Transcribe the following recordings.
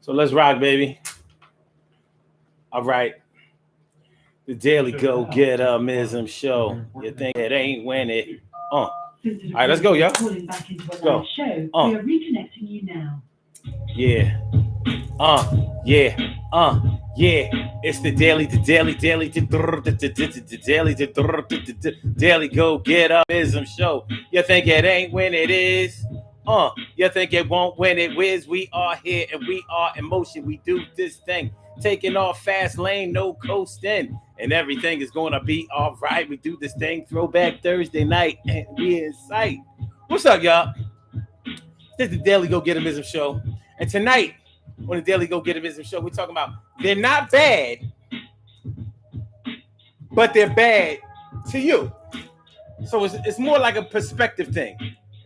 So let's rock, baby. All right. The Daily Go Get Mism Show. You think it ain't when it. All right, let's go, y'all. Let's go. We are reconnecting you now. Yeah. Yeah. Yeah. It's the daily, the daily go get mism show. You think it ain't when it is? You think it won't when it whiz? We are here and we are in motion. We do this thing, taking off fast lane, no coasting, and everything is gonna be all right. We do this thing, throwback Thursday night, and we in sight. What's up, y'all? This is the Daily Go Get 'Emism Show, and tonight on the Daily Go Get 'Emism Show, we're talking about they're not bad, but they're bad to you. So it's more like a perspective thing.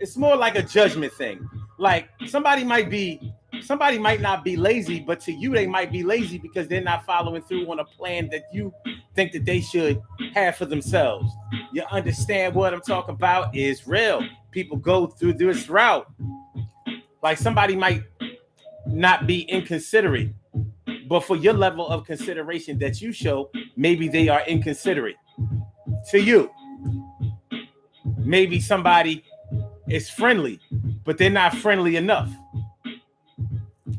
It's more like a judgment thing. Like somebody might not be lazy, but to you they might be lazy because they're not following through on a plan that you think that they should have for themselves. You understand what I'm talking about? Is real. People go through this route. Like somebody might not be inconsiderate, but for your level of consideration that you show, maybe they are inconsiderate to you. Maybe somebody is friendly, but they're not friendly enough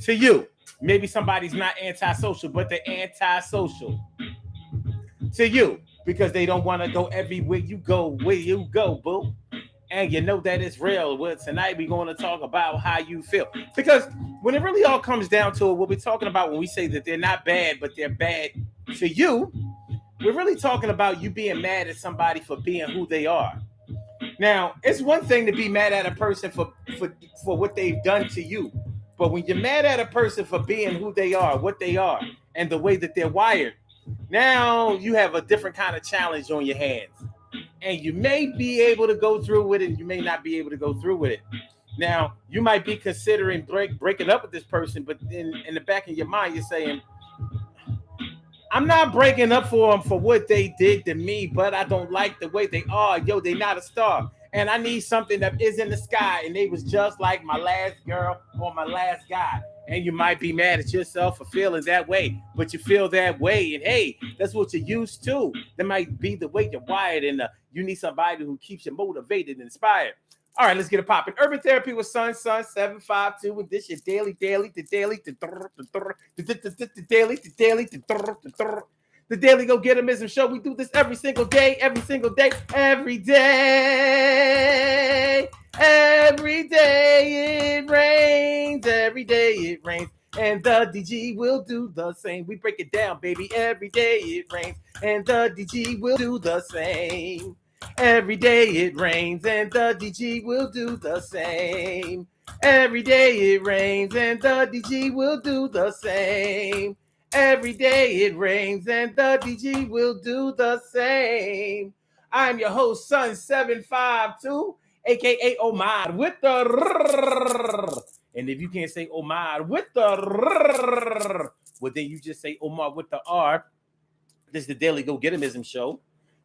to you. Maybe somebody's not antisocial, but they're antisocial to you because they don't want to go everywhere you go, boo. And you know that it's real. Well, tonight we're going to talk about how you feel. Because when it really all comes down to it, what we're talking about when we say that they're not bad, but they're bad to you, we're really talking about you being mad at somebody for being who they are. Now, it's one thing to be mad at a person for what they've done to you. But when you're mad at a person for being who they are, what they are, and the way that they're wired, now you have a different kind of challenge on your hands. And you may be able to go through with it, and you may not be able to go through with it. Now, you might be considering breaking up with this person, but in the back of your mind, you're saying, I'm not breaking up for them for what they did to me, but I don't like the way they are. Yo, they not a star. And I need something that is in the sky. And they was just like my last girl or my last guy. And you might be mad at yourself for feeling that way, but you feel that way. And hey, that's what you're used to. That might be the way you're wired. And you need somebody who keeps you motivated and inspired. All right, let's get it popping. Urban Therapy with Sun 752. And this is the Daily Go Get 'Emism Show. We do this every single day. Every day it rains. Every day it rains. And the DG will do the same. We break it down, baby. Every day it rains. And the DG will do the same. Every day it rains and the DG will do the same. Every day it rains and the DG will do the same. Every day it rains and the DG will do the same. I'm your host, Sun 752, aka Omar with the. And if you can't say Omar with the, well then you just say Omar with the R. This is the Daily Go Get 'Emism Show.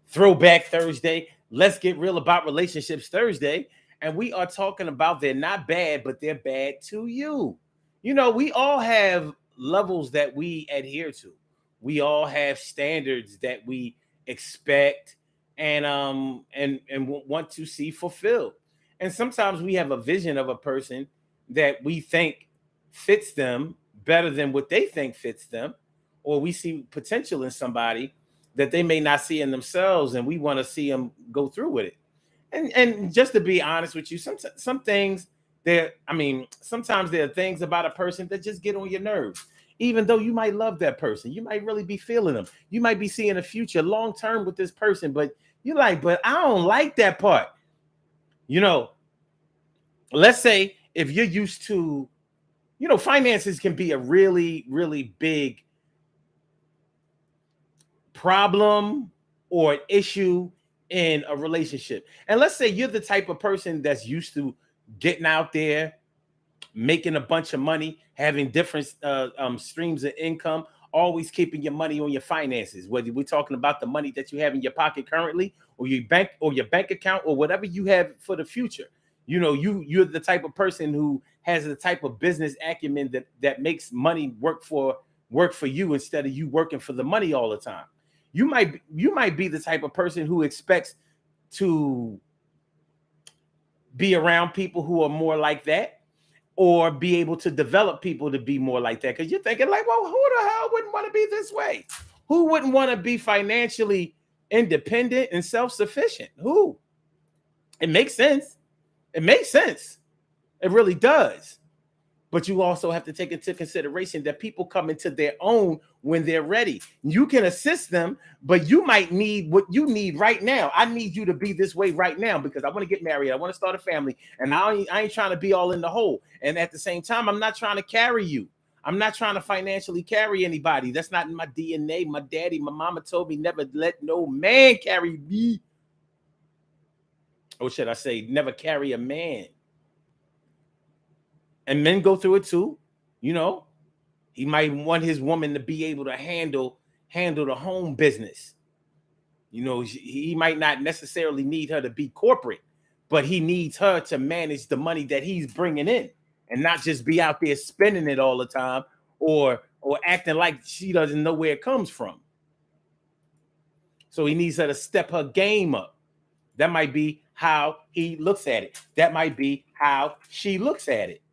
Throwback Thursday. Let's get real about relationships Thursday. And we are talking about they're not bad, but they're bad to you. You know, we all have levels that we adhere to. We all have standards that we expect and want to see fulfilled. And sometimes we have a vision of a person that we think fits them better than what they think fits them, or we see potential in somebody that they may not see in themselves, and we want to see them go through with it. And just to be honest with you, some things sometimes there are things about a person that just get on your nerves. Even though you might love that person, you might really be feeling them. You might be seeing a future long term with this person, but you're like, but I don't like that part. You know, let's say if you're used to, finances can be a really, really big problem or an issue in a relationship. And let's say you're the type of person that's used to getting out there, making a bunch of money, having different streams of income, always keeping your money on your finances, whether we're talking about the money that you have in your pocket currently or your bank account or whatever you have for the future. You're the type of person who has the type of business acumen that makes money work for you instead of you working for the money all the time. You might be the type of person who expects to be around people who are more like that, or be able to develop people to be more like that, because you're thinking like, well, who the hell wouldn't want to be this way? Who wouldn't want to be financially independent and self-sufficient? Who? It makes sense. It makes sense. It really does. But you also have to take into consideration that people come into their own when they're ready. You can assist them, but you might need what you need right now. I need you to be this way right now because I want to get married. I want to start a family. And I ain't trying to be all in the hole. And at the same time, I'm not trying to carry you. I'm not trying to financially carry anybody. That's not in my DNA. My daddy, my mama told me never let no man carry me. Or should I say, never carry a man. And men go through it too. He might want his woman to be able to handle the home business. He might not necessarily need her to be corporate, but he needs her to manage the money that he's bringing in and not just be out there spending it all the time or acting like she doesn't know where it comes from. So he needs her to step her game up. That might be how he looks at it. That might be how she looks at it.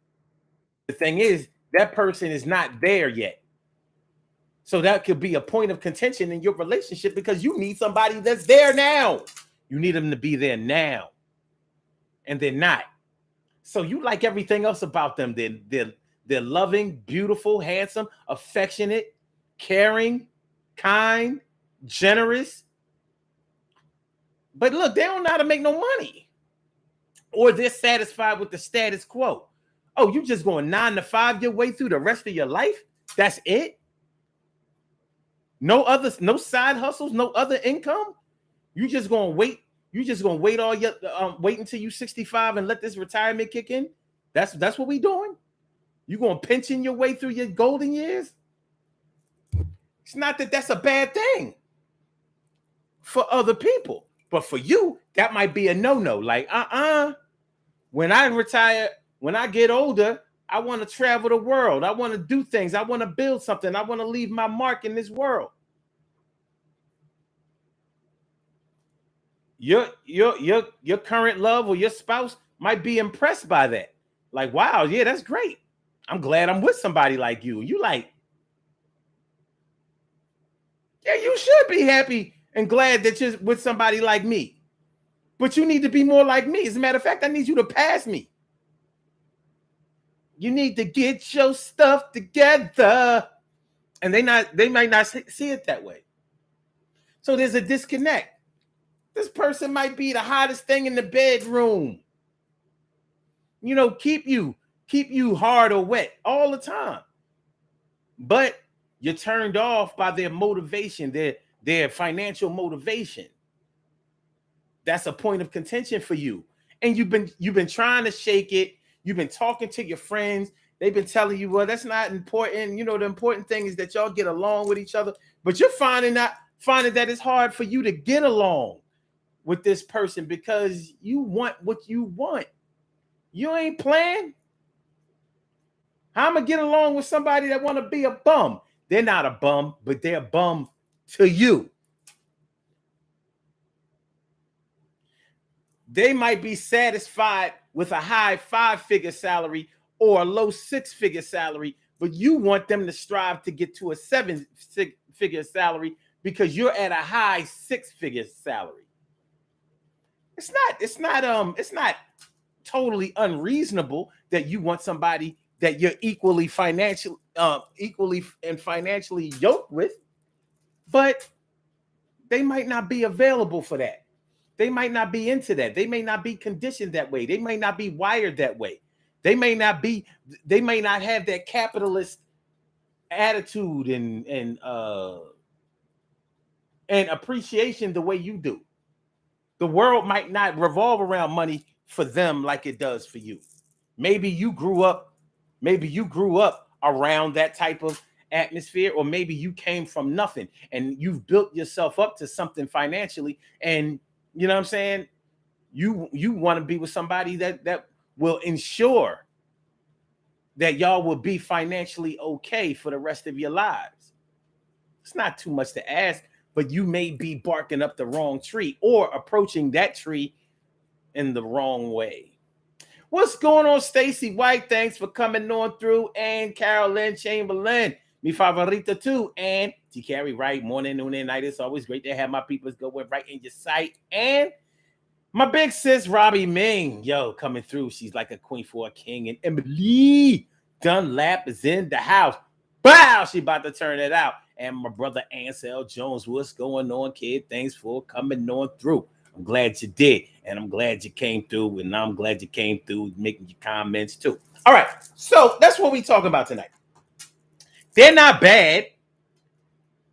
The thing is, that person is not there yet. So that could be a point of contention in your relationship because you need somebody that's there now. You need them to be there now. And they're not. So you like everything else about them. They're loving, beautiful, handsome, affectionate, caring, kind, generous. But look, they don't know how to make no money. Or they're satisfied with the status quo. Oh, you just going 9 to 5 your way through the rest of your life? That's it? No side hustles, no other income? You just gonna wait? You just gonna wait all your wait until you 65 and let this retirement kick in? That's what we doing? You gonna pension your way through your golden years? It's not that that's a bad thing for other people, but for you, that might be a no-no. Like, when I retire, when I get older, I want to travel the world. I want to do things. I want to build something. I want to leave my mark in this world. Your current love or your spouse might be impressed by that. Like, wow, yeah, that's great. I'm glad I'm with somebody like you. You like, yeah, you should be happy and glad that you're with somebody like me. But you need to be more like me. As a matter of fact, I need you to pass me. You need to get your stuff together. And they might not see it that way. So there's a disconnect. This person might be the hottest thing in the bedroom. Keep you hard or wet all the time. But you're turned off by their motivation, their financial motivation. That's a point of contention for you. And you've been trying to shake it. You've been talking to your friends. They've been telling you, well, that's not important. The important thing is that y'all get along with each other. But you're finding that it's hard for you to get along with this person because you want what you want. You ain't playing. How am I get along with somebody that want to be a bum? They're not a bum, but they're a bum to you. They might be satisfied with a high 5-figure salary or a low 6-figure salary, but you want them to strive to get to a 7-figure salary because you're at a high 6-figure salary. It's not totally unreasonable that you want somebody that you're equally and financially yoked with, but they might not be available for that. They might not be into that. They may not be conditioned that way. They may not be wired that way. They may not have that capitalist attitude and appreciation the way you do. The world might not revolve around money for them like it does for you. Maybe you grew up around that type of atmosphere, or maybe you came from nothing and you've built yourself up to something financially, and you know what I'm saying? You want to be with somebody that will ensure that y'all will be financially okay for the rest of your lives. It's not too much to ask, but you may be barking up the wrong tree or approaching that tree in the wrong way. What's going on, Stacy White? Thanks for coming on through. And Carolyn Chamberlain, mi favorita too. And T. Carey, right? Morning, noon, and night. It's always great to have my peoples go with right in your sight. And my big sis, Robbie Ming, yo, coming through. She's like a queen for a king. And Emily Dunlap is in the house. Bow! She about to turn it out. And my brother Ansel Jones, what's going on, kid? Thanks for coming on through. I'm glad you did. And I'm glad you came through. And I'm glad you came through making your comments too. All right. So that's what we talking about tonight. They're not bad,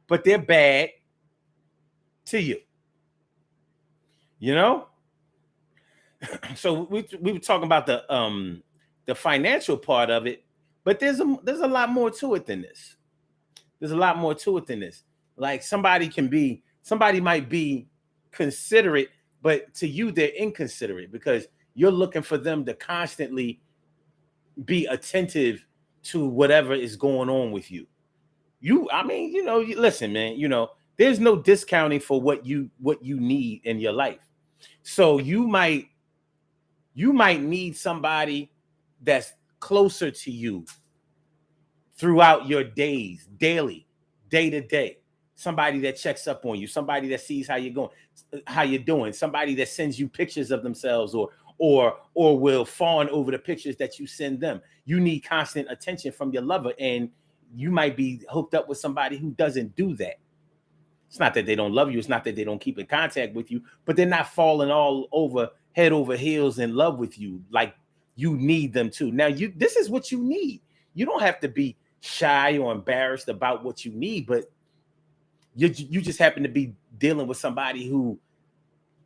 but they're bad to you. You know? So we were talking about the financial part of it, but there's a lot more to it than this. There's a lot more to it than this. Like somebody might be considerate, but to you they're inconsiderate because you're looking for them to constantly be attentive to whatever is going on with you. Listen, man, there's no discounting for what you need in your life. So you might need somebody that's closer to you throughout your days, daily, day to day. Somebody that checks up on you, somebody that sees how you're doing, somebody that sends you pictures of themselves or will fawn over the pictures that you send them. You need constant attention from your lover, and you might be hooked up with somebody who doesn't do that. It's not that they don't love you. It's not that they don't keep in contact with you, but they're not falling all over head over heels in love with you like you need them to. Now, this is what you need. You don't have to be shy or embarrassed about what you need, but you just happen to be dealing with somebody who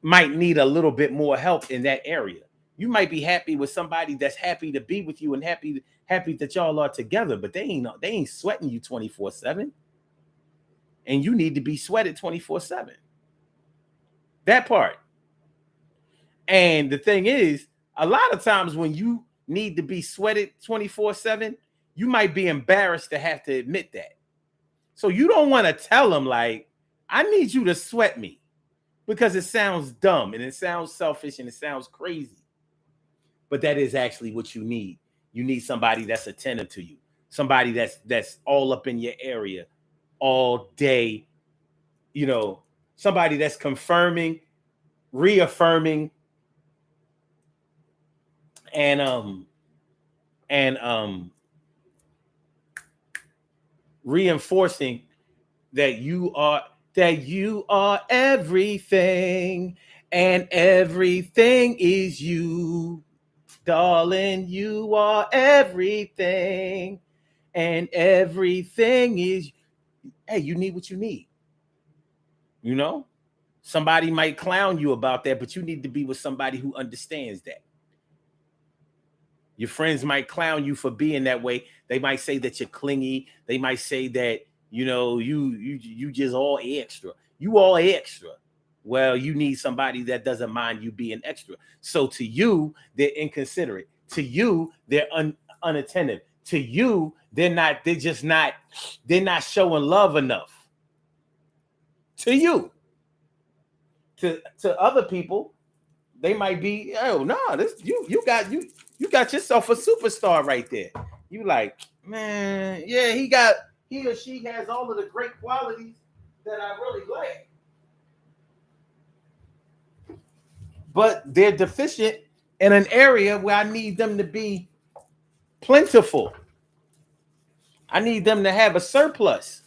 might need a little bit more help in that area. You might be happy with somebody that's happy to be with you and happy that y'all are together, but they ain't sweating you 24/7. And you need to be sweated 24/7. That part. And the thing is, a lot of times when you need to be sweated 24/7, you might be embarrassed to have to admit that. So you don't want to tell them like, I need you to sweat me, because it sounds dumb and it sounds selfish and it sounds crazy. But that is actually what you need. You need somebody that's attentive to you, somebody that's all up in your area all day, somebody that's confirming, reaffirming, and reinforcing that you are everything, and everything is you, darling. You are everything, and everything is. Hey, you need what you need. Somebody might clown you about that, but you need to be with somebody who understands that. Your friends might clown you for being that way. They might say that you're clingy. They might say that, you just all extra. You all extra. Well, you need somebody that doesn't mind you being extra. So to you, they're inconsiderate. To you, they're unattentive. To you, they're not showing love enough. To you. To other people, they might be, oh no, this you got yourself a superstar right there. You like, man, yeah, he or she has all of the great qualities that I really like, but they're deficient in an area where I need them to be plentiful. I need them to have a surplus.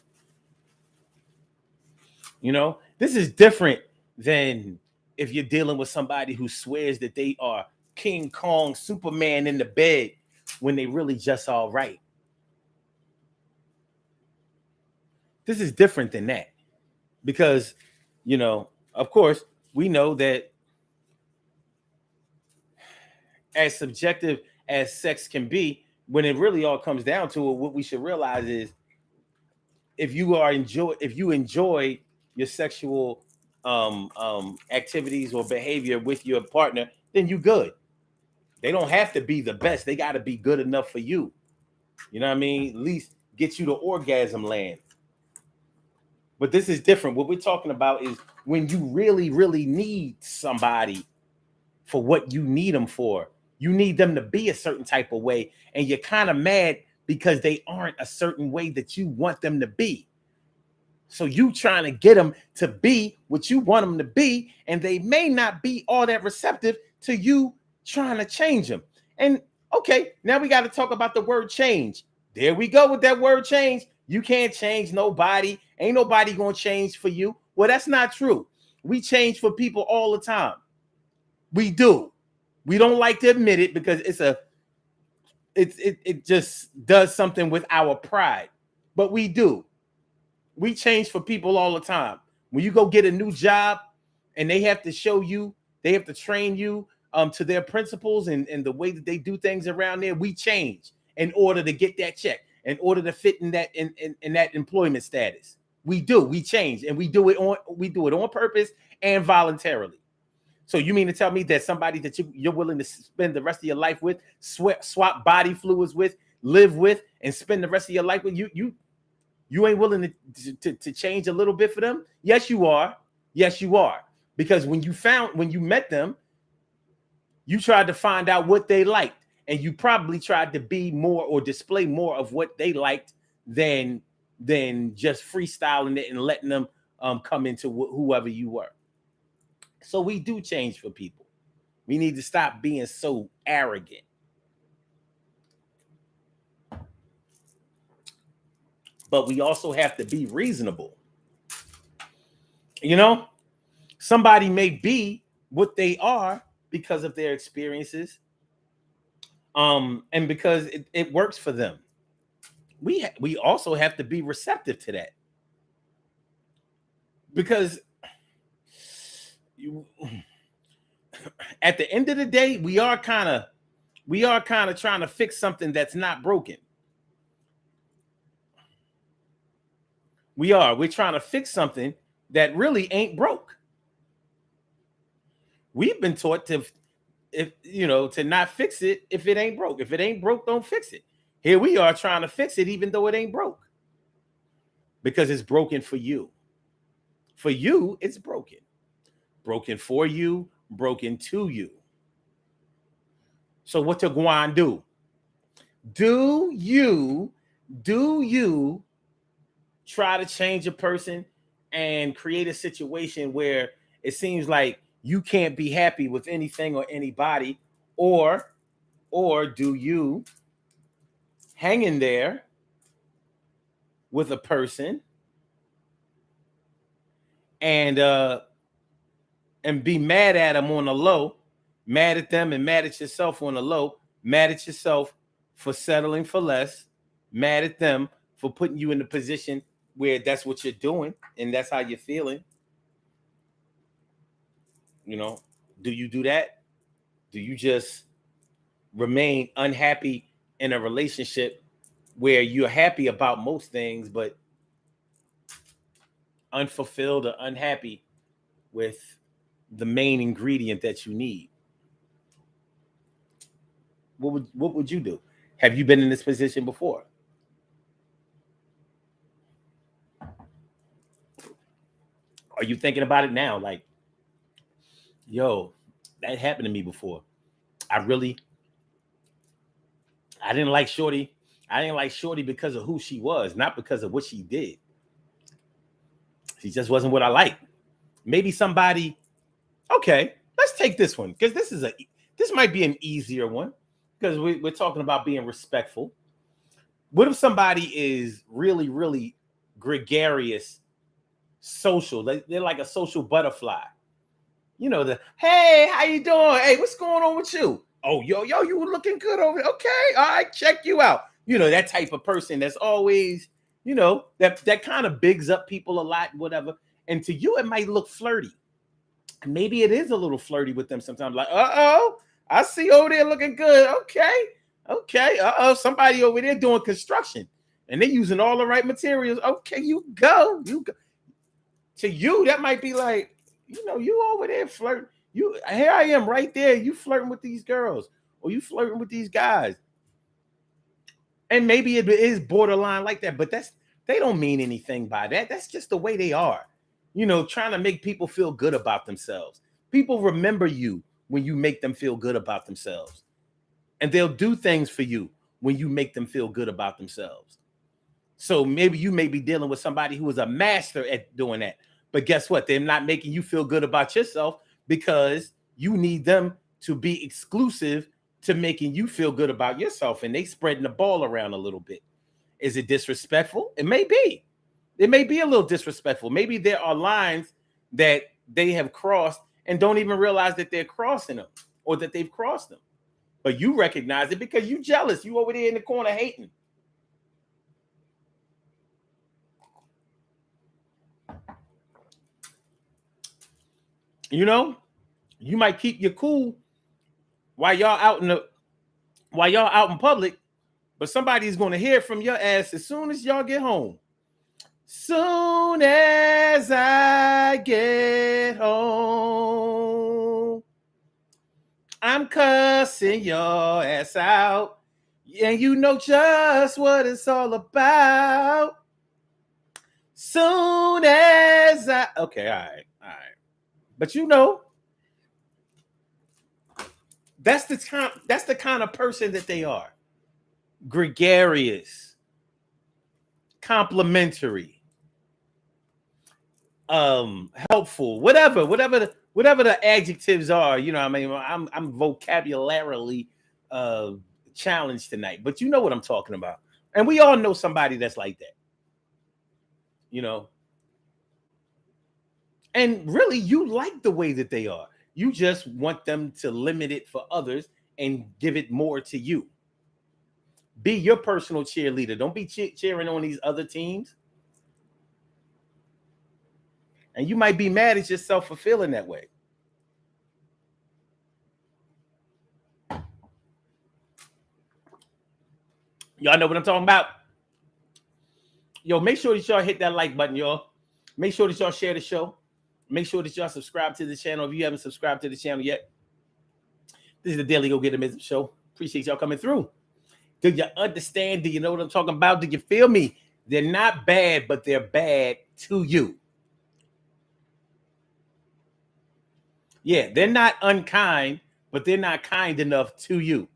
This is different than if you're dealing with somebody who swears that they are King Kong, Superman in the bed when they really just all right. This is different than that because, of course, we know that as subjective as sex can be, when it really all comes down to it, what we should realize is if you enjoy your sexual activities or behavior with your partner, then you good. They don't have to be the best. They got to be good enough for you. You know what I mean? At least get you to orgasm land. But this is different. What we're talking about is when you really, really need somebody for what you need them for. You need them to be a certain type of way, and you're kind of mad because they aren't a certain way that you want them to be. So you trying to get them to be what you want them to be, and they may not be all that receptive to you trying to change them. And okay, now we got to talk about the word change. There we go with that word change. You can't change nobody. Ain't nobody going to change for you. Well, that's not true. We change for people all the time. We do. We don't like to admit it because it just does something with our pride. But we do. We change for people all the time. When you go get a new job and they have to show you, they have to train you to their principles and the way that they do things around there, we change in order to get that check, in order to fit in that in that employment status. We do. We change, and we do it on purpose and voluntarily. So you mean to tell me that somebody that you're willing to spend the rest of your life with, swap body fluids with, live with, and spend the rest of your life with, you ain't willing to change a little bit for them? Yes, you are. Yes, you are. Because when you met them, you tried to find out what they liked, and you probably tried to be more or display more of what they liked than just freestyling it and letting them come into whoever you were. So we do change for people. We need to stop being so arrogant. But we also have to be reasonable. You know, somebody may be what they are because of their experiences, and because it works for them. We also have to be receptive to that, because at the end of the day, we are kind of trying to fix something that's not broken. We're trying to fix something that really ain't broke. We've been taught to not fix it if it ain't broke. If it ain't broke, don't fix it. Here we are trying to fix it even though it ain't broke, because it's broken for you. For you, it's broken. Broken for you, broken to you. So what to go on do? Do you try to change a person and create a situation where it seems like you can't be happy with anything or anybody, or do you hang in there with a person and be mad at them on the low, mad at them and mad at yourself on the low, mad at yourself for settling for less, mad at them for putting you in the position where that's what you're doing and that's how you're feeling? You know, do you do that? Do you just remain unhappy in a relationship where you're happy about most things, but unfulfilled or unhappy with the main ingredient that you need? What would you do? Have you been in this position before? Are you thinking about it now? Like, yo, that happened to me before. I didn't like Shorty. I didn't like Shorty because of who she was, not because of what she did. She just wasn't what I liked. Maybe somebody. Okay, let's take this one, because this might be an easier one, because we're talking about being respectful. What if somebody is really, really gregarious, social? They're like a social butterfly. You know, the hey, how you doing? Hey, what's going on with you? Oh, yo, you looking good over here. Okay, all right, check you out. You know, that type of person that's always, that kind of bigs up people a lot, whatever. And to you, it might look flirty. Maybe it is a little flirty with them sometimes. Like, I see over there looking good. Okay. Somebody over there doing construction and they're using all the right materials. Okay, you go. To you, that might be like, you over there flirting. Here I am right there. You flirting with these girls, or you flirting with these guys, and maybe it is borderline like that. But they don't mean anything by that. That's just the way they are. Trying to make people feel good about themselves. People remember you when you make them feel good about themselves, and they'll do things for you when you make them feel good about themselves. So maybe you may be dealing with somebody who is a master at doing that. But guess what? They're not making you feel good about yourself because you need them to be exclusive to making you feel good about yourself. And they spreading the ball around a little bit. Is it disrespectful? It may be. It may be a little disrespectful. Maybe there are lines that they have crossed and don't even realize that they're crossing them or that they've crossed them. But you recognize it because you're jealous. You over there in the corner hating. You might keep your cool while y'all out in public, but somebody's going to hear from your ass as soon as y'all get home. Soon as I get home, I'm cussing your ass out, and you know just what it's all about. Soon as okay, all right. But that's the kind of person that they are. Gregarious, complimentary, helpful, whatever the adjectives are. I'm vocabularily challenged tonight, but you know what I'm talking about. And we all know somebody that's like that. And really, you like the way that they are. You just want them to limit it for others and give it more to you. Be your personal cheerleader. Don't be cheering on these other teams. And you might be mad at yourself for feeling that way. Y'all know what I'm talking about? Yo, make sure that y'all hit that like button, y'all. Make sure that y'all share the show. Make sure that y'all subscribe to the channel if you haven't subscribed to the channel yet. This is the Daily Go Get Amazing Show. Appreciate y'all coming through. Do you understand? Do you know what I'm talking about? Do you feel me? They're not bad, but they're bad to you. Yeah, they're not unkind, but they're not kind enough to you.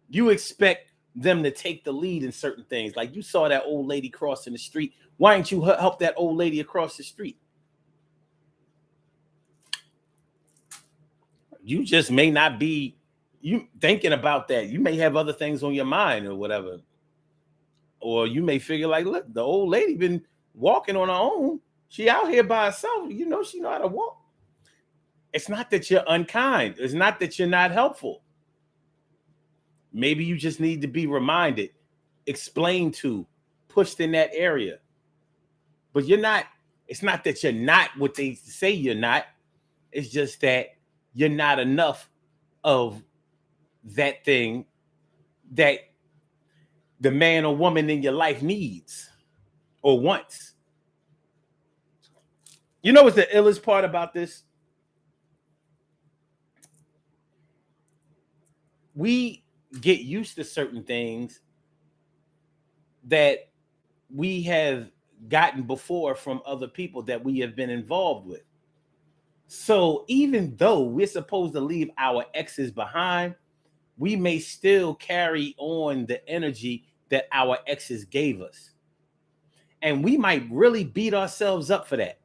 You expect them to take the lead in certain things. Like you saw that old lady crossing the street. Why didn't you help that old lady across the street? You just may not be you thinking about that. You may have other things on your mind or whatever. Or you may figure like, look, the old lady been walking on her own. She out here by herself. She know how to walk. It's not that you're unkind. It's not that you're not helpful. Maybe you just need to be reminded, explained to, pushed in that area. But you're not, it's not that you're not what they say you're not. It's just that you're not enough of that thing that the man or woman in your life needs or wants. You know what's the illest part about this? We get used to certain things that we have gotten before from other people that we have been involved with. So even though we're supposed to leave our exes behind, we may still carry on the energy that our exes gave us. And we might really beat ourselves up for that.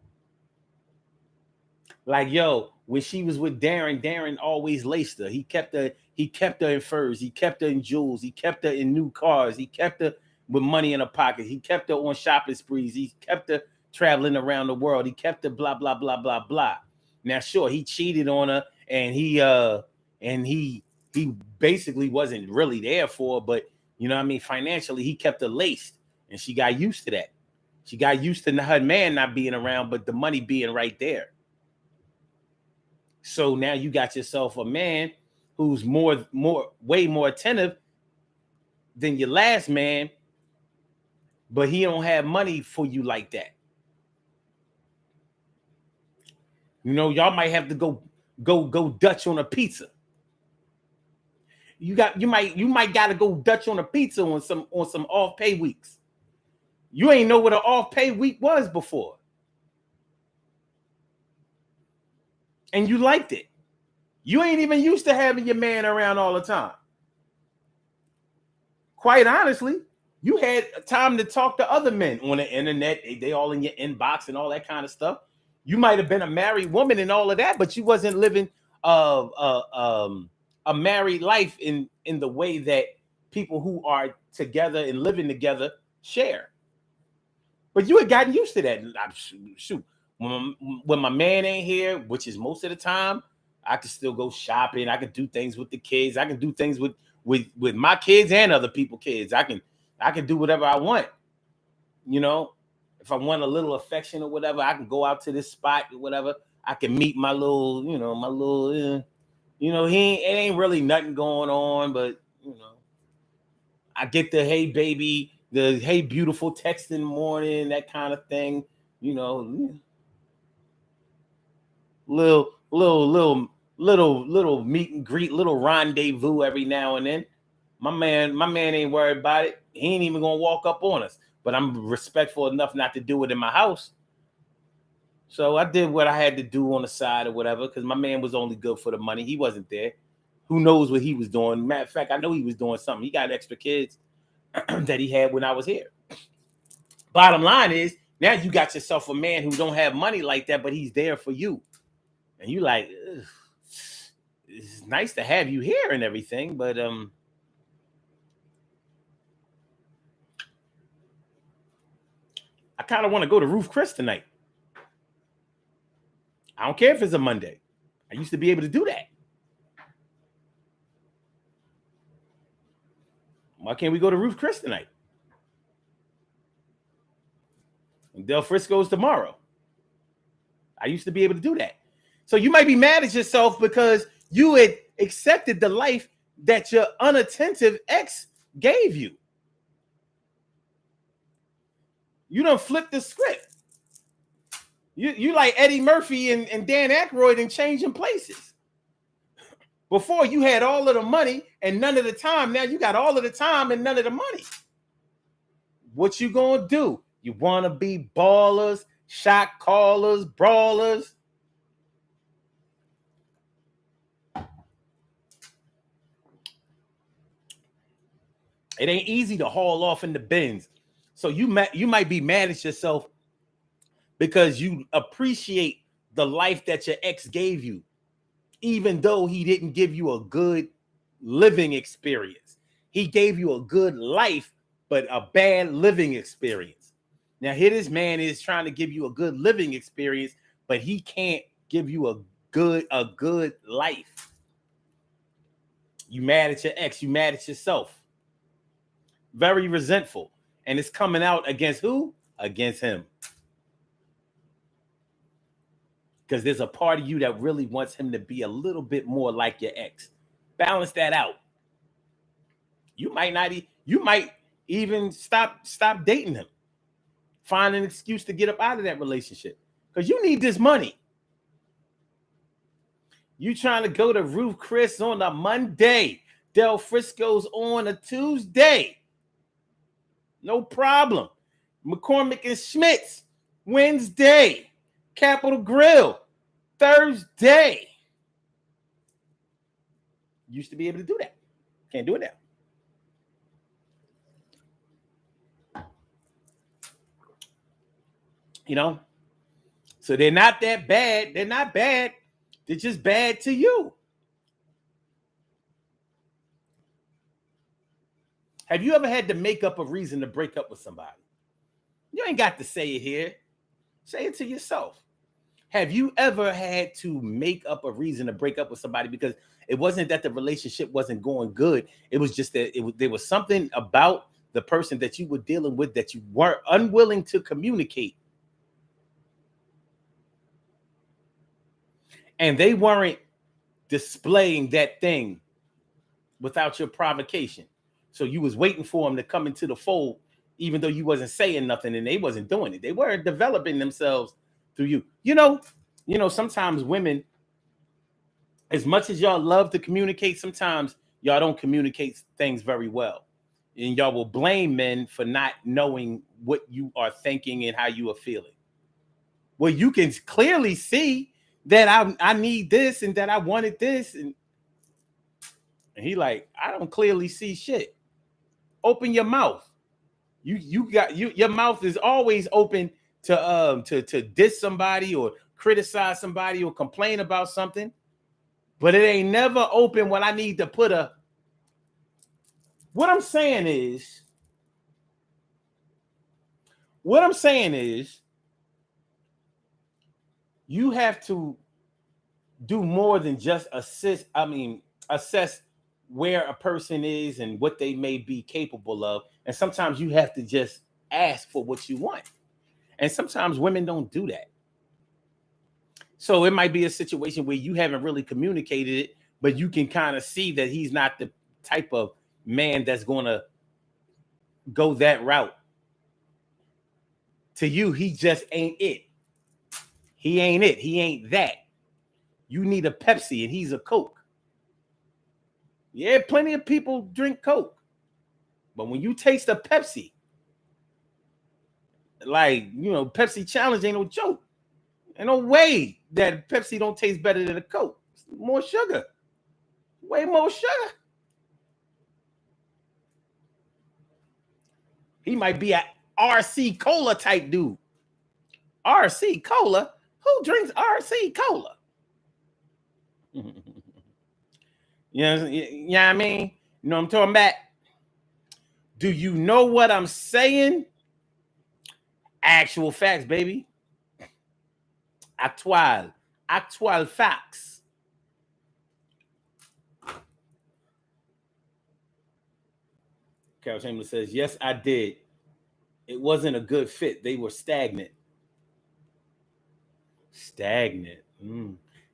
Like, yo, when she was with Darren always laced her. He kept her in furs, he kept her in jewels, he kept her in new cars, he kept her with money in her pocket, he kept her on shopping sprees, he kept her traveling around the world, he kept her blah, blah, blah, blah, blah. Now, sure, he cheated on her and he basically wasn't really there for her, but financially, he kept her laced and she got used to that. She got used to her man not being around, but the money being right there. So now you got yourself a man who's way more attentive than your last man, but he don't have money for you like that. You know, y'all might have to go Dutch on a pizza. You might gotta go Dutch on a pizza on some off pay weeks. You ain't know what an off pay week was before. And you liked it. You ain't even used to having your man around all the time. Quite honestly, you had time to talk to other men on the internet. They all in your inbox and all that kind of stuff. You might have been a married woman and all of that, but you wasn't living a married life in the way that people who are together and living together share. But you had gotten used to that. Shoot, when my man ain't here, which is most of the time, I can still go shopping. I can do things with the kids. I can do things with my kids and other people's kids. I can do whatever I want. You know, if I want a little affection or whatever, I can go out to this spot or whatever. I can meet my little, it ain't really nothing going on, but I get the hey baby, the hey beautiful text in the morning, that kind of thing. Little meet and greet, little rendezvous every now and then. My man ain't worried about it. He ain't even gonna walk up on us. But I'm respectful enough not to do it in my house. So I did what I had to do on the side or whatever, because my man was only good for the money. He wasn't there. Who knows what he was doing? Matter of fact, I know he was doing something. He got extra kids that he had when I was here. Bottom line is, now you got yourself a man who don't have money like that, but he's there for you. And you like, it's nice to have you here and everything, but I kind of want to go to Ruth Chris tonight. I don't care if it's a Monday. I used to be able to do that. Why can't we go to Ruth Chris tonight? And Del Frisco's tomorrow. I used to be able to do that. So you might be mad at yourself because you had accepted the life that your unattentive ex gave you. You done flipped the script. You like Eddie Murphy and Dan Aykroyd and changing places. Before you had all of the money and none of the time. Now you got all of the time and none of the money. What you gonna do? You want to be ballers, shot callers, brawlers? It ain't easy to haul off in the bins. So you might be mad at yourself because you appreciate the life that your ex gave you, even though he didn't give you a good living experience. He gave you a good life, but a bad living experience. Now here this man is trying to give you a good living experience, but he can't give you a good life. You mad at your ex, you mad at yourself. Very resentful. And it's coming out against who? Against him. Because there's a part of you that really wants him to be a little bit more like your ex. Balance that out. You might even stop dating him. Find an excuse to get up out of that relationship. Because you need this money. You trying to go to Ruth Chris on a Monday. Del Frisco's on a Tuesday. No problem. McCormick and Schmitz, Wednesday. Capitol Grill, Thursday. Used to be able to do that. Can't do it now. So they're not that bad. They're not bad. They're just bad to you. Have you ever had to make up a reason to break up with somebody? You ain't got to say it here. Say it to yourself. Have you ever had to make up a reason to break up with somebody because it wasn't that the relationship wasn't going good? It was just that there was something about the person that you were dealing with that you weren't unwilling to communicate. And they weren't displaying that thing without your provocation. So you was waiting for them to come into the fold, even though you wasn't saying nothing and they wasn't doing it. They weren't developing themselves through you. sometimes women, as much as y'all love to communicate, sometimes y'all don't communicate things very well. And y'all will blame men for not knowing what you are thinking and how you are feeling. Well, you can clearly see that I need this and that I wanted this. And he like, I don't clearly see shit. Open your mouth. Your mouth is always open to diss somebody or criticize somebody or complain about something. But it ain't never open when I need to put a. What I'm saying is, you have to do more than just assess where a person is and what they may be capable of. And sometimes you have to just ask for what you want. And sometimes women don't do that. So it might be a situation where you haven't really communicated it, but you can kind of see that he's not the type of man that's going to go that route. To you, he just ain't it. He ain't it. He ain't that. You need a Pepsi and he's a Coke. Yeah, plenty of people drink Coke. But when you taste a Pepsi, like, Pepsi challenge ain't no joke. Ain't no way that Pepsi don't taste better than a Coke. More sugar. Way more sugar. He might be a RC Cola type dude. RC Cola? Who drinks RC Cola? Yeah, I mean? You know what I'm talking about? Do you know what I'm saying? Actual facts, baby. Actual facts. Carol Chambers says, yes, I did. It wasn't a good fit. They were stagnant. Stagnant.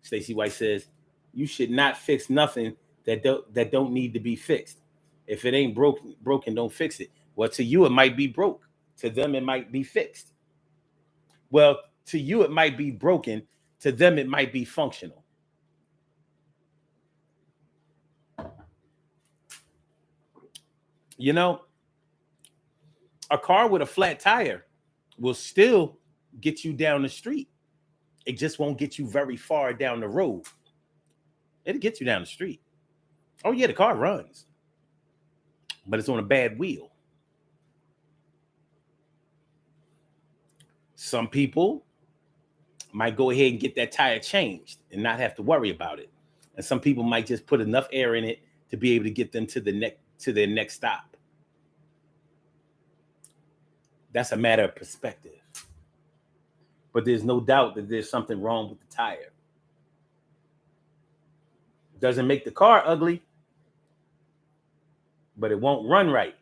Stacey White says, you should not fix nothing that don't need to be fixed. If it ain't broken, don't fix it. Well, to you, it might be broke. To them, it might be fixed. Well, to you, it might be broken. To them, it might be functional. A car with a flat tire will still get you down the street. It just won't get you very far down the road. It'll get you down the street. Oh, yeah, the car runs, but it's on a bad wheel. Some people might go ahead and get that tire changed and not have to worry about it. And some people might just put enough air in it to be able to get them to their next stop. That's a matter of perspective. But there's no doubt that there's something wrong with the tire. Doesn't make the car ugly, but it won't run right.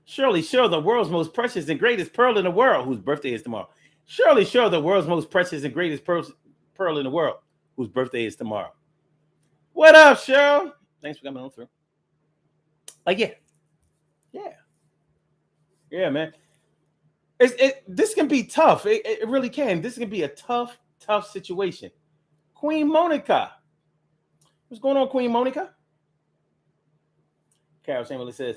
Shirley Sure, the world's most precious and greatest pearl in the world, whose birthday is tomorrow. Shirley Sure, the world's most precious and greatest pearl in the world, whose birthday is tomorrow. What up, Cheryl? Thanks for coming on through. Yeah, man. This can be tough. It really can. This can be a tough situation. Queen Monica. What's going on, Queen Monica? Carol Chamberlain says,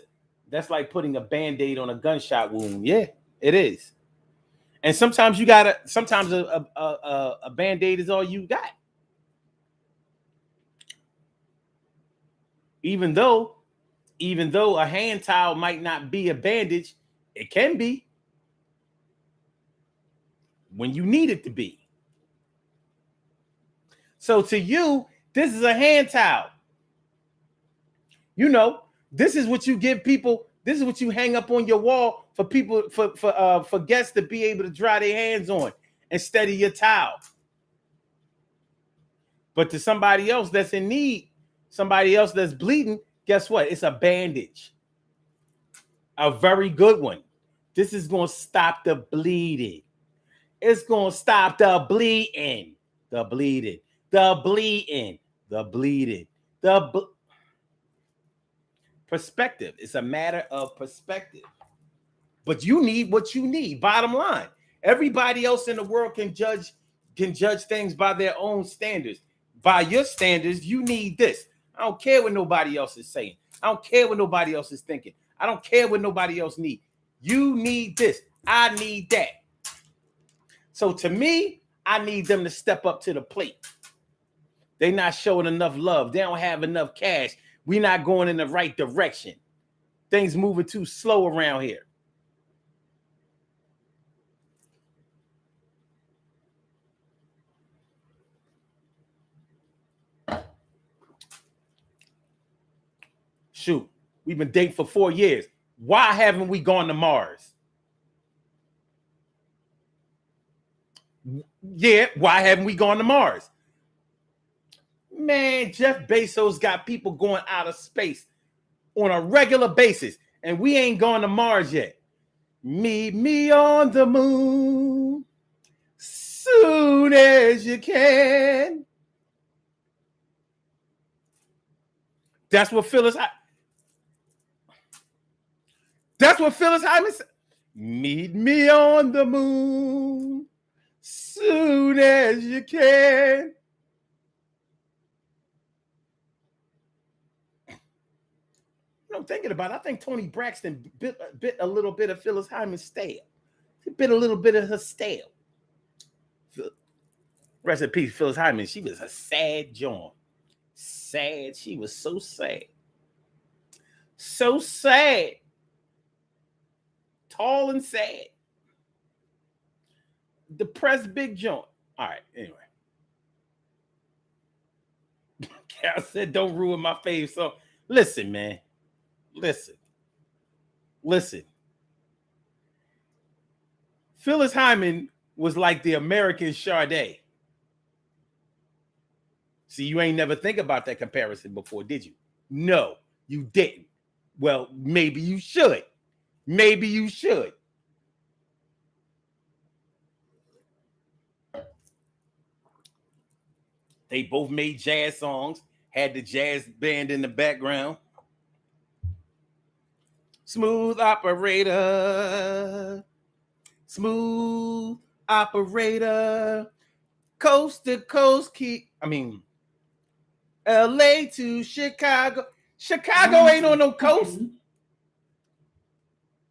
that's like putting a Band-Aid on a gunshot wound. Yeah, it is. And sometimes sometimes a Band-Aid is all you got. Even though a hand towel might not be a bandage, it can be when you need it to be. So to you, this is a hand towel. This is what you give people. This is what you hang up on your wall for people, for guests to be able to dry their hands on instead of your towel. But to somebody else that's in need, somebody else that's bleeding, guess what? It's a bandage. A very good one. This is going to stop the bleeding. It's going to stop the bleeding. The bleeding. The bleeding. The bleeding. Perspective. It's a matter of perspective. But you need what you need. Bottom line, everybody else in the world can judge things by their own standards. By your standards, you need this. I don't care what nobody else is saying. I don't care what nobody else is thinking. I don't care what nobody else needs. You need this. I need that. So to me, I need them to step up to the plate. They're not showing enough love. They don't have enough cash. We're not going in the right direction. Things moving too slow around here. Shoot, we've been dating for 4 years. Why haven't we gone to Mars? Yeah, why haven't we gone to Mars? Man, Jeff Bezos got people going out of space on a regular basis, and we ain't gone to Mars yet. Meet me on the moon soon as you can. That's what Phyllis Hyman said. Meet me on the moon soon as you can. You know, thinking about it, I think Toni Braxton bit a little bit of Phyllis Hyman's stale. She bit a little bit of her stale. Rest in peace, Phyllis Hyman. She was a sad John. Sad. She was so sad. So sad. Tall and sad. Depressed big joint. All right, anyway. I said, don't ruin my fave. So listen, man. Listen. Phyllis Hyman was like the American Sade. See, you ain't never think about that comparison before, did you? No, you didn't. Well, maybe you should. Maybe you should. They both made jazz songs, had the jazz band in the background. Smooth operator. Smooth operator. Coast to coast, LA to Chicago. Chicago ain't on no coast.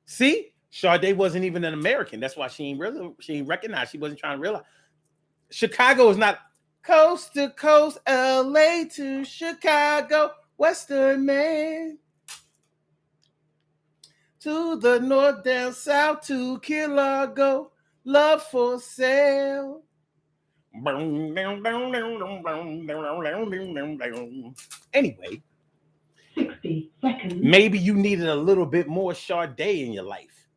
See, Sade wasn't even an American. That's why she ain't recognized. She wasn't trying to realize. Chicago is not coast to coast, LA to Chicago, Western man. To the north, down south to Kilago, love for sale. Anyway, 60 seconds. Maybe you needed a little bit more Sade in your life.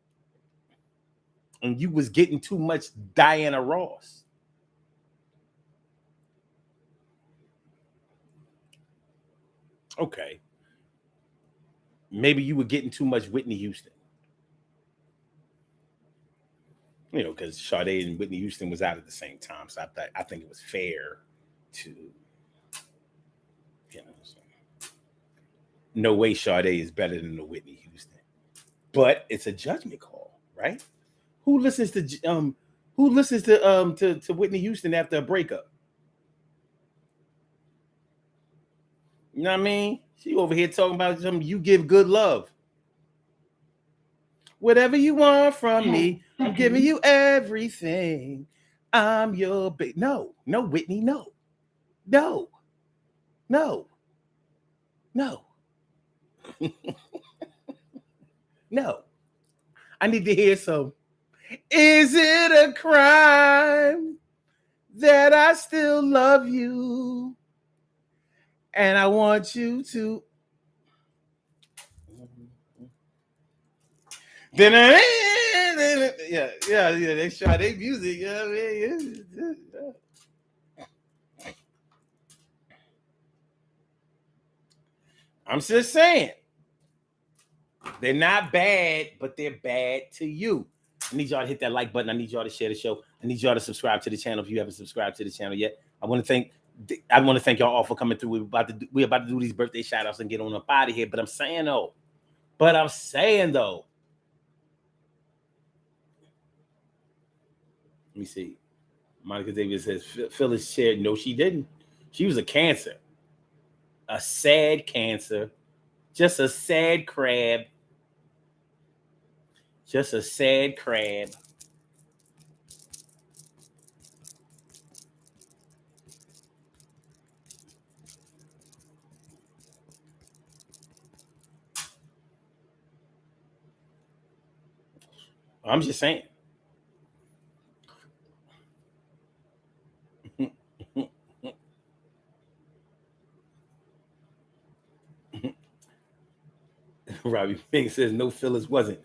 And you was getting too much Diana Ross. Okay. Maybe you were getting too much Whitney Houston. You know, because Sade and Whitney Houston was out at the same time. So I think it was fair to, you know, so. No way Sade is better than the Whitney Houston. But it's a judgment call, right? Who listens to Whitney Houston after a breakup? You know what I mean? She over here talking about something. You give good love. Whatever you want from me, I'm giving you everything. I'm your baby. No, Whitney, no. No. No. I need to hear some. Is it a crime that I still love you? And I want you to. Yeah, they shot their music. You know what I mean? I'm just saying. They're not bad, but they're bad to you. I need y'all to hit that like button. I need y'all to share the show. I need y'all to subscribe to the channel if you haven't subscribed to the channel yet. I want to thank y'all all for coming through. We're about to do these birthday shout outs and get on up out of here. But I'm saying though, Let me see. Monica Davis says Phyllis shared. No, she didn't. She was a cancer, a sad cancer, just a sad crab, just a sad crab. I'm just saying. Robbie Fink says no, Phyllis wasn't.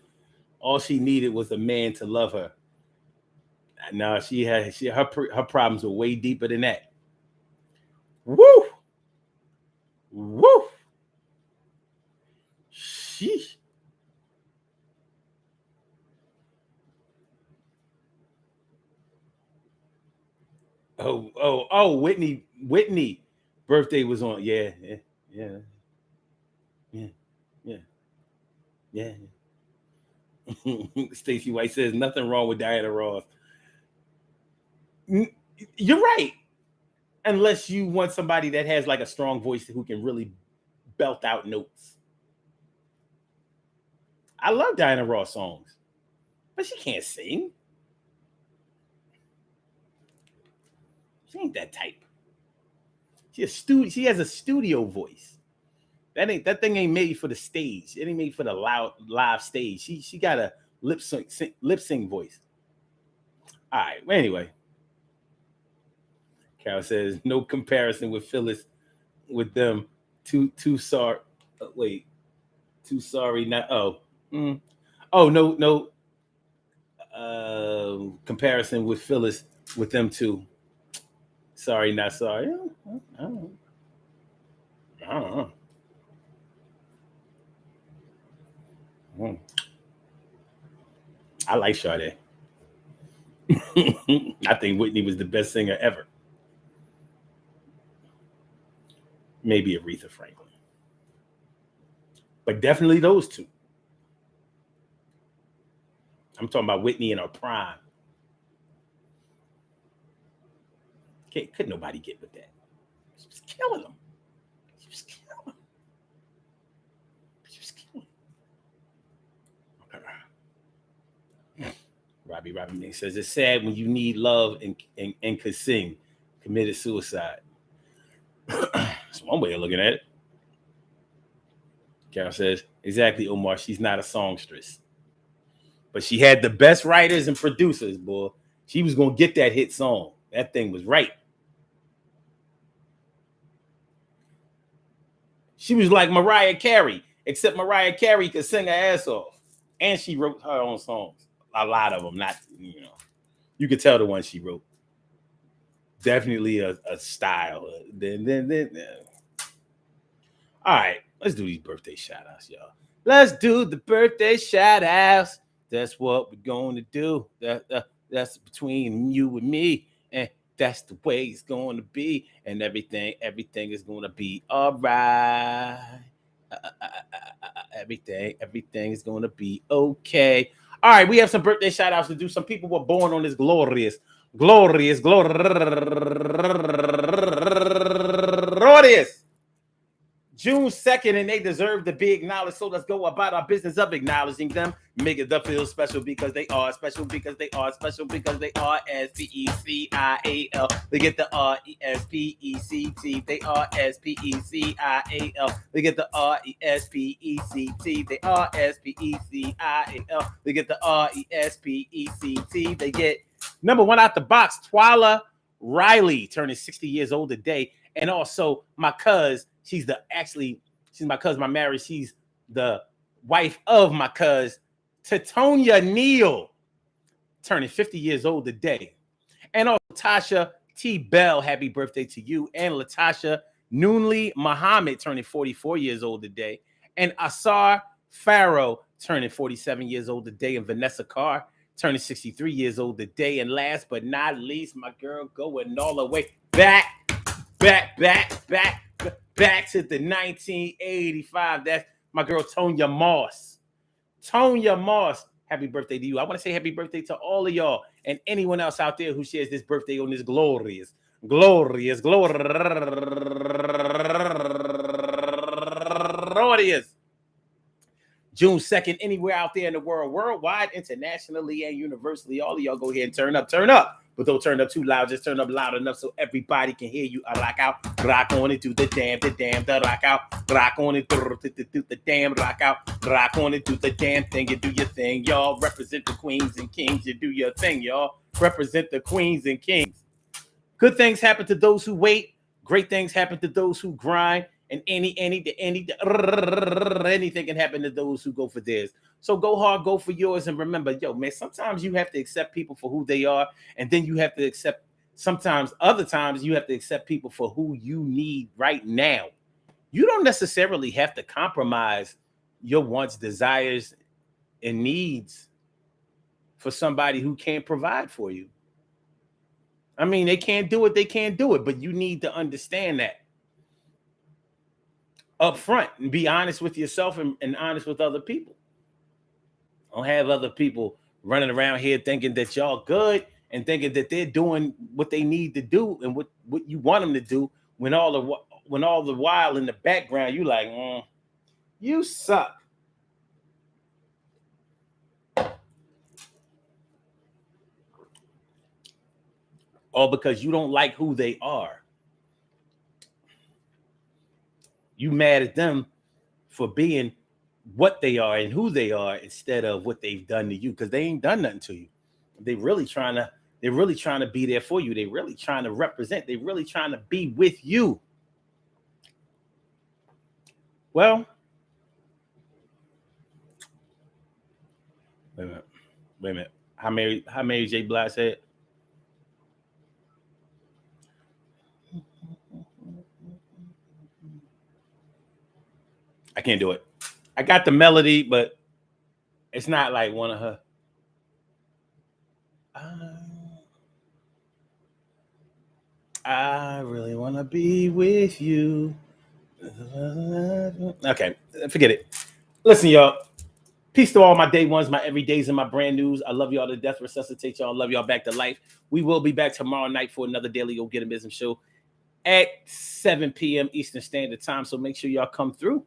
All she needed was a man to love her. No, her problems were way deeper than that. Woo, woo, sheesh. Whitney birthday was on. Yeah, yeah, yeah, yeah, yeah, yeah. Stacey White says nothing wrong with Diana Ross. You're right, unless you want somebody that has like a strong voice who can really belt out notes. I love Diana Ross songs, but she can't sing. She ain't that type. She has a studio voice. That thing ain't made for the stage. It ain't made for the loud live stage. She got a lip sync voice. All right. Well, anyway, Carol says no comparison with Phyllis with them. Too sorry. Wait, too sorry. Not mm, no comparison with Phyllis with them too. Sorry, not sorry. I don't know. I don't know. Mm. I like Sade. I think Whitney was the best singer ever. Maybe Aretha Franklin, but definitely those two. I'm talking about Whitney in her prime. Could nobody get with that? She was killing them. She was killing them. She was killing them. Robbie Ming says it's sad when you need love and could sing, committed suicide. That's one way of looking at it. Carol says, exactly, Omar. She's not a songstress. But she had the best writers and producers, boy. She was gonna get that hit song. That thing was right. She was like Mariah Carey, except Mariah Carey could sing her ass off. And she wrote her own songs. A lot of them, not, you could tell the ones she wrote. Definitely a style. Then. All right, let's do these birthday shout outs, y'all. Let's do the birthday shout outs. That's what we're going to do. That's between you and me. And that's the way it's going to be. And everything is going to be all right. Everything is going to be okay. All right, we have some birthday shout outs to do. Some people were born on this glorious June 2nd, and they deserve to be acknowledged. So let's go about our business of acknowledging them. Make it feel special because they are special because they are special because they are SPECIAL. They get the RESPECT. They are SPECIAL. They get the RESPECT. They are SPECIAL. They get the RESPECT. They get number one out the box, Twila Riley, turning 60 years old today. And also my cousin, she's my cousin, my marriage. She's the wife of my cousin, Tatonia Neal, turning 50 years old today. And also Tasha T. Bell, happy birthday to you. And Latasha Noonley Muhammad, turning 44 years old today. And Asar Farrow, turning 47 years old today. And Vanessa Carr, turning 63 years old today. And last but not least, my girl going all the way back to the 1985. That's my girl Tonya Moss. Tonya Moss, Happy birthday to you. I want to say happy birthday to all of y'all and anyone else out there who shares this birthday on this glorious, glorious June 2nd, anywhere out there in the world, worldwide, internationally, and universally. All of y'all go ahead and turn up. But don't turn up too loud. Just turn up loud enough so everybody can hear you. I rock out, rock on it, do the damn, the rock out, rock on it, do the damn, rock out, rock on it, do the damn thing. You do your thing, y'all. Represent the queens and kings. You do your thing, y'all. Represent the queens and kings. Good things happen to those who wait. Great things happen to those who grind. And anything can happen to those who go for theirs. So go hard, go for yours. And remember, yo, man, sometimes you have to accept people for who they are. And then you have to accept, other times you have to accept people for who you need right now. You don't necessarily have to compromise your wants, desires, and needs for somebody who can't provide for you. I mean, they can't do it, but you need to understand that up front and be honest with yourself and honest with other people. Don't have other people running around here thinking that y'all good and thinking that they're doing what they need to do and what you want them to do when all the while in the background you like, you suck. All because you don't like who they are. You mad at them for being what they are and who they are instead of what they've done to you, because they ain't done nothing to you. They're really trying to be there for you. They're really trying to represent. They're really trying to be with you. Well, wait a minute. How Mary J. Blige said? I can't do it. I got the melody, but it's not like one of her. I really want to be with you. Okay, forget it. Listen, y'all. Peace to all my day ones, my everydays, and my brand news. I love y'all to death. Resuscitate y'all. Love y'all back to life. We will be back tomorrow night for another Daily Go Get 'Em Business show at 7 p.m. Eastern Standard Time. So make sure y'all come through.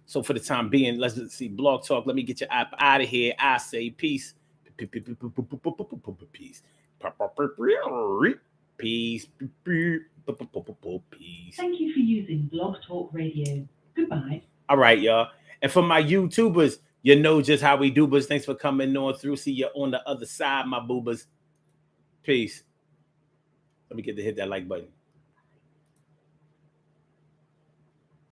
So for the time being, let's see Blog Talk. Let me get you out of here. I say peace. Peace. Peace. Peace. Thank you for using Blog Talk Radio. Goodbye. All right, y'all. And for my YouTubers, you know just how we do, but thanks for coming on through. See you on the other side, my boobas. Peace. Let me get to hit that like button.